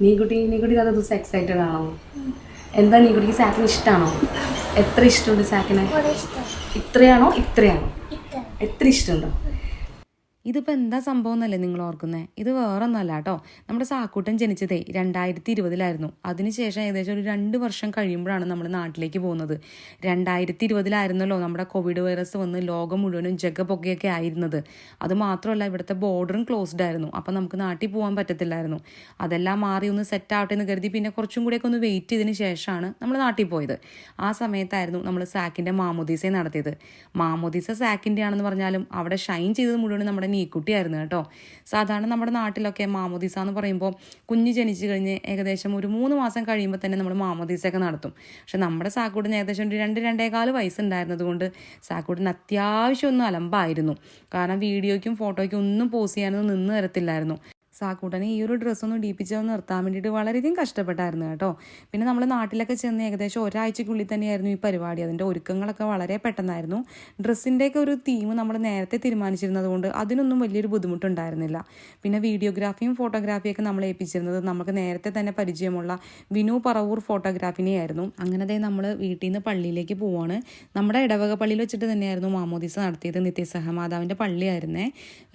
നീക്കുട്ടി അത് ദിവസം എക്സൈറ്റഡ് ആണോ? എന്താ നീക്കുട്ടിക്ക് സാക്കിന് ഇഷ്ടമാണോ? എത്ര ഇഷ്ടമുണ്ട് സാക്കിനെ? ഇത്രയാണോ എത്ര ഇഷ്ടമുണ്ടോ? ഇതിപ്പോൾ എന്താ സംഭവം എന്നല്ലേ നിങ്ങൾ ഓർക്കുന്നത്? ഇത് വേറൊന്നുമല്ല കേട്ടോ. നമ്മുടെ സാക്കൂട്ടൻ ജനിച്ചതേ 2020 അതിനുശേഷം ഏകദേശം ഒരു 2 വർഷം കഴിയുമ്പോഴാണ് നമ്മൾ നാട്ടിലേക്ക് പോകുന്നത്. 2020 നമ്മുടെ കോവിഡ് വൈറസ് വന്ന് ലോകം മുഴുവനും ജഗപൊകയൊക്കെ ആയിരുന്നത്. അതുമാത്രമല്ല ഇവിടുത്തെ ബോർഡറും ക്ലോസ്ഡ് ആയിരുന്നു. അപ്പം നമുക്ക് നാട്ടിൽ പോകാൻ പറ്റത്തില്ലായിരുന്നു. അതെല്ലാം മാറി ഒന്ന് സെറ്റ് ആവട്ടെ എന്ന് കരുതി പിന്നെ കുറച്ചും കൂടിയൊക്കെ ഒന്ന് വെയിറ്റ് ചെയ്തതിന് ശേഷമാണ് നമ്മൾ നാട്ടിൽ പോയത്. ആ സമയത്തായിരുന്നു നമ്മൾ സാക്കിൻ്റെ മാമോദീസയെ നടത്തിയത്. മാമോദീസ സാക്കിൻ്റെ ആണെന്ന് പറഞ്ഞാലും അവിടെ ഷൈൻ ചെയ്തത് മുഴുവൻ നമ്മുടെ നീക്കുട്ടിയായിരുന്നു കേട്ടോ. സാധാരണ നമ്മുടെ നാട്ടിലൊക്കെ മാമോദീസ എന്ന് പറയുമ്പോൾ കുഞ്ഞ് ജനിച്ചു കഴിഞ്ഞ് ഏകദേശം ഒരു 3 മാസം കഴിയുമ്പോൾ തന്നെ നമ്മൾ മാമോദീസയൊക്കെ നടത്തും. പക്ഷെ നമ്മുടെ സാക്കൂട്ടിന് ഏകദേശം ഒരു 2-2.25 വയസ്സുണ്ടായിരുന്നത് കൊണ്ട് സാക്കൂട്ടിന് അത്യാവശ്യം ഒന്നും അലമ്പായിരുന്നു. കാരണം വീഡിയോയ്ക്കും ഫോട്ടോയ്ക്കും ഒന്നും പോസ്റ്റ് ചെയ്യാനൊന്നും നിന്ന് തരത്തില്ലായിരുന്നു. സാക്കൂട്ടനെ ഈ ഒരു ഡ്രസ്സൊന്നും ഇടിപ്പിച്ചൊന്ന് നിർത്താൻ വേണ്ടിയിട്ട് വളരെയധികം കഷ്ടപ്പെട്ടായിരുന്നു കേട്ടോ. പിന്നെ നമ്മൾ നാട്ടിലൊക്കെ ചെന്ന് ഏകദേശം ഒരാഴ്ചക്കുള്ളിൽ തന്നെയായിരുന്നു ഈ പരിപാടി. അതിൻ്റെ ഒരുക്കങ്ങളൊക്കെ വളരെ പെട്ടെന്നായിരുന്നു. ഡ്രസ്സിൻ്റെയൊക്കെ ഒരു തീം നമ്മൾ നേരത്തെ തീരുമാനിച്ചിരുന്നത് കൊണ്ട് അതിനൊന്നും വലിയൊരു ബുദ്ധിമുട്ടുണ്ടായിരുന്നില്ല. പിന്നെ വീഡിയോഗ്രാഫിയും ഫോട്ടോഗ്രാഫിയൊക്കെ നമ്മൾ ഏൽപ്പിച്ചിരുന്നത് നമുക്ക് നേരത്തെ തന്നെ പരിചയമുള്ള വിനു പറവൂർ ഫോട്ടോഗ്രാഫിനെയായിരുന്നു. അങ്ങനെ നമ്മൾ വീട്ടിൽ നിന്ന് പള്ളിയിലേക്ക് പോവാണ്. നമ്മുടെ ഇടവക പള്ളിയിൽ വെച്ചിട്ട് തന്നെയായിരുന്നു മാമോദീസ നടത്തിയത്. നിത്യസഹമാതാവിൻ്റെ പള്ളിയായിരുന്നേ.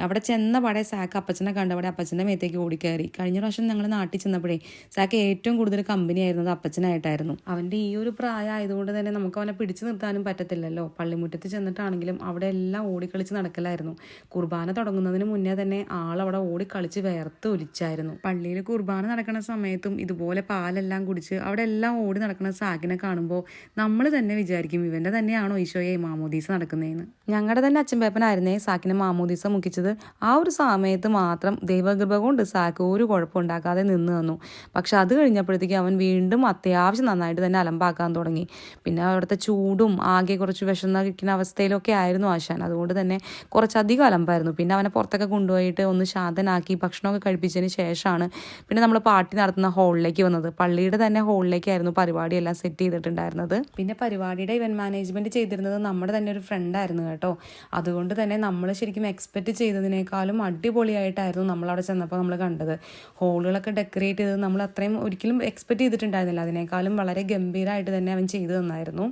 അവിടെ ചെന്ന പാടെ സാക്ക് അപ്പച്ചനെ കണ്ടവിടെ അപ്പച്ചൻ്റെ മേത്തേക്ക് ഓടിക്കയറി. കഴിഞ്ഞ പ്രാവശ്യം ഞങ്ങൾ നാട്ടിൽ ചെന്നപ്പോഴേ സാക്ക് ഏറ്റവും കൂടുതൽ കമ്പനി ആയിരുന്നത് അപ്പച്ചനായിട്ടായിരുന്നു. അവൻ്റെ ഈ ഒരു പ്രായം ആയതുകൊണ്ട് തന്നെ നമുക്ക് അവനെ പിടിച്ചു നിർത്താനും പറ്റത്തില്ലല്ലോ. പള്ളിമുറ്റത്ത് ചെന്നിട്ടാണെങ്കിലും അവിടെ എല്ലാം ഓടിക്കളിച്ച് നടക്കലായിരുന്നു. കുർബാന തുടങ്ങുന്നതിന് മുന്നേ തന്നെ ആളവിടെ ഓടിക്കളിച്ച് വേർത്ത് ഒലിച്ചായിരുന്നു. പള്ളിയിൽ കുർബാന നടക്കുന്ന സമയത്തും ഇതുപോലെ പാലെല്ലാം കുടിച്ച് അവിടെ എല്ലാം ഓടി നടക്കുന്ന സാക്കിനെ കാണുമ്പോൾ നമ്മൾ തന്നെ വിചാരിക്കും ഇവൻ്റെ തന്നെയാണോ ഈശോയെ മാമോദീസ നടക്കുന്നതെന്ന്. ഞങ്ങളുടെ തന്നെ അച്ഛൻപേപ്പനായിരുന്നേ സാക്കിനെ മാമോദീസ മുക്കിച്ചത്. ആ ഒരു സമയത്ത് മാത്രം ദൈവകൃപ കൊണ്ട് സാക്ക് ഒരു കുഴപ്പമുണ്ടാക്കാതെ നിന്ന് തന്നു. പക്ഷെ അത് കഴിഞ്ഞപ്പോഴത്തേക്ക് അവൻ വീണ്ടും അത്യാവശ്യം നന്നായിട്ട് തന്നെ അലമ്പാക്കാൻ തുടങ്ങി. പിന്നെ അവിടുത്തെ ചൂടും ആകെ കുറച്ച് വിഷന്നിരിക്കുന്ന അവസ്ഥയിലൊക്കെ ആയിരുന്നു ആശാൻ. അതുകൊണ്ട് തന്നെ കുറച്ചധികം അലമ്പായിരുന്നു. പിന്നെ അവനെ പുറത്തൊക്കെ കൊണ്ടുപോയിട്ട് ഒന്ന് ശാന്തനാക്കി ഭക്ഷണമൊക്കെ കഴിപ്പിച്ചതിന് ശേഷമാണ് പിന്നെ നമ്മൾ പാർട്ടി നടത്തുന്ന ഹോളിലേക്ക് വന്നത്. പള്ളിയുടെ തന്നെ ഹോളിലേക്കായിരുന്നു പരിപാടിയെല്ലാം സെറ്റ് ചെയ്തിട്ടുണ്ടായിരുന്നത്. പിന്നെ പരിപാടിയുടെ ഇവന്റ് മാനേജ്മെന്റ് ചെയ്തിരുന്നത് നമ്മുടെ തന്നെ ഒരു ഫ്രണ്ടായിരുന്നു കേട്ടോ. അതുകൊണ്ട് തന്നെ നമ്മൾ ശരിക്കും എക്സ്പെക്റ്റ് ചെയ്തതിനേക്കാളും അടിപൊളിയായിട്ടായിരുന്നു നമ്മളവിടെ ചെന്നപ്പോൾ നമ്മൾ കണ്ടത്. ഹോളുകളൊക്കെ ഡെക്കറേറ്റ് ചെയ്തത് നമ്മൾ അത്രയും ഒരിക്കലും എക്സ്പെക്റ്റ് ചെയ്തിട്ടുണ്ടായിരുന്നില്ല. അതിനേക്കാളും വളരെ ഗംഭീരമായിട്ട് തന്നെ അവൻ ചെയ്തു തന്നായിരുന്നു.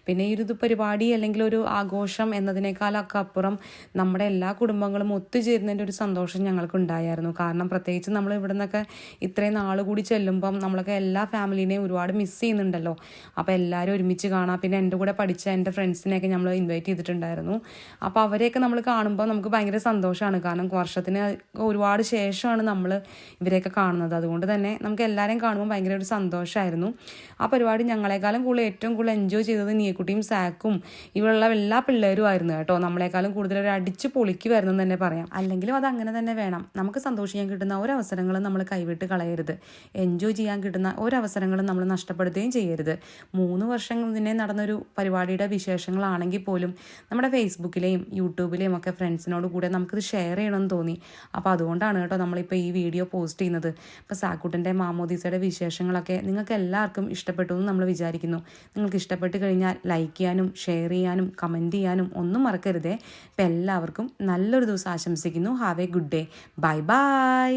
പിന്നെ ഈ ഒരു പരിപാടി അല്ലെങ്കിൽ ഒരു ആഘോഷം എന്നതിനേക്കാളൊക്കെ അപ്പുറം നമ്മുടെ എല്ലാ കുടുംബങ്ങളും ഒത്തുചേരുന്നതിൻ്റെ ഒരു സന്തോഷം ഞങ്ങൾക്ക് ഉണ്ടായിരുന്നു. കാരണം പ്രത്യേകിച്ച് നമ്മൾ ഇവിടെ നിന്നൊക്കെ ഇത്രയും നാൾ കൂടി ചെല്ലുമ്പം നമ്മളൊക്കെ എല്ലാ ഫാമിലിനെയും ഒരുപാട് മിസ് ചെയ്യുന്നുണ്ടല്ലോ. അപ്പോൾ എല്ലാവരും ഒരുമിച്ച് കാണാം. പിന്നെ എൻ്റെ കൂടെ പഠിച്ച എൻ്റെ ഫ്രണ്ട്സിനെയൊക്കെ നമ്മൾ ഇൻവൈറ്റ് ചെയ്തിട്ടുണ്ടായിരുന്നു. അപ്പോൾ അവരെയൊക്കെ നമ്മൾ കാണുമ്പോൾ നമുക്ക് ഭയങ്കര സന്തോഷമാണ്. കാരണം വർഷത്തിന് ഒരുപാട് ശേഷമാണ് നമ്മൾ ഇവരെയൊക്കെ കാണുന്നത്. അതുകൊണ്ട് തന്നെ നമുക്ക് എല്ലാവരെയും കാണുമ്പോൾ ഭയങ്കര ഒരു സന്തോഷമായിരുന്നു. ആ പരിപാടി ഞങ്ങളെക്കാളും കൂടുതൽ ഏറ്റവും കൂടുതൽ എൻജോയ് ചെയ്തത് നീക്കുട്ടിയും സാക്കും ഇവിടെയുള്ള എല്ലാ പിള്ളേരും ആയിരുന്നു കേട്ടോ. നമ്മളെക്കാളും കൂടുതൽ ഒരു അടിച്ച് പൊളിക്കുമായിരുന്നു തന്നെ പറയാം. അല്ലെങ്കിലും അത് അങ്ങനെ തന്നെ വേണം. നമുക്ക് സന്തോഷിക്കാൻ കിട്ടുന്ന ഒരവസരങ്ങളും നമ്മൾ കൈവിട്ട് കളയരുത്. എൻജോയ് ചെയ്യാൻ കിട്ടുന്ന ഒരവസരങ്ങളും നമ്മൾ നഷ്ടപ്പെടുത്തുകയും ചെയ്യരുത്. 3 വർഷം മുന്നേ നടന്നൊരു പരിപാടിയുടെ വിശേഷങ്ങളാണെങ്കിൽ പോലും നമ്മുടെ ഫേസ്ബുക്കിലെയും യൂട്യൂബിലെയും ഒക്കെ ഫ്രണ്ട്സിനോട് കൂടെ നമുക്കിത് ഷെയർ ചെയ്യണമെന്ന് തോന്നി. അപ്പോൾ അതുകൊണ്ടാണ് കേട്ടോ നമ്മളിപ്പോൾ ഈ വീഡിയോ പോസ്റ്റ് ചെയ്യുന്നത്. അപ്പോൾ സാക്കൂട്ടൻ്റെ മാമോദീസയുടെ വിശേഷങ്ങളൊക്കെ നിങ്ങൾക്ക് എല്ലാവർക്കും ഇഷ്ടപ്പെട്ടു എന്ന് നമ്മൾ വിചാരിക്കുന്നു. നിങ്ങൾക്ക് ഇഷ്ടപ്പെട്ട് കഴിഞ്ഞാൽ ലൈക്ക് ചെയ്യാനും ഷെയർ ചെയ്യാനും കമൻറ്റ് ചെയ്യാനും ഒന്നും മറക്കരുതേ. അപ്പോൾ എല്ലാവർക്കും നല്ലൊരു ദിവസം ആശംസിക്കുന്നു. Have A good day. Bye bye.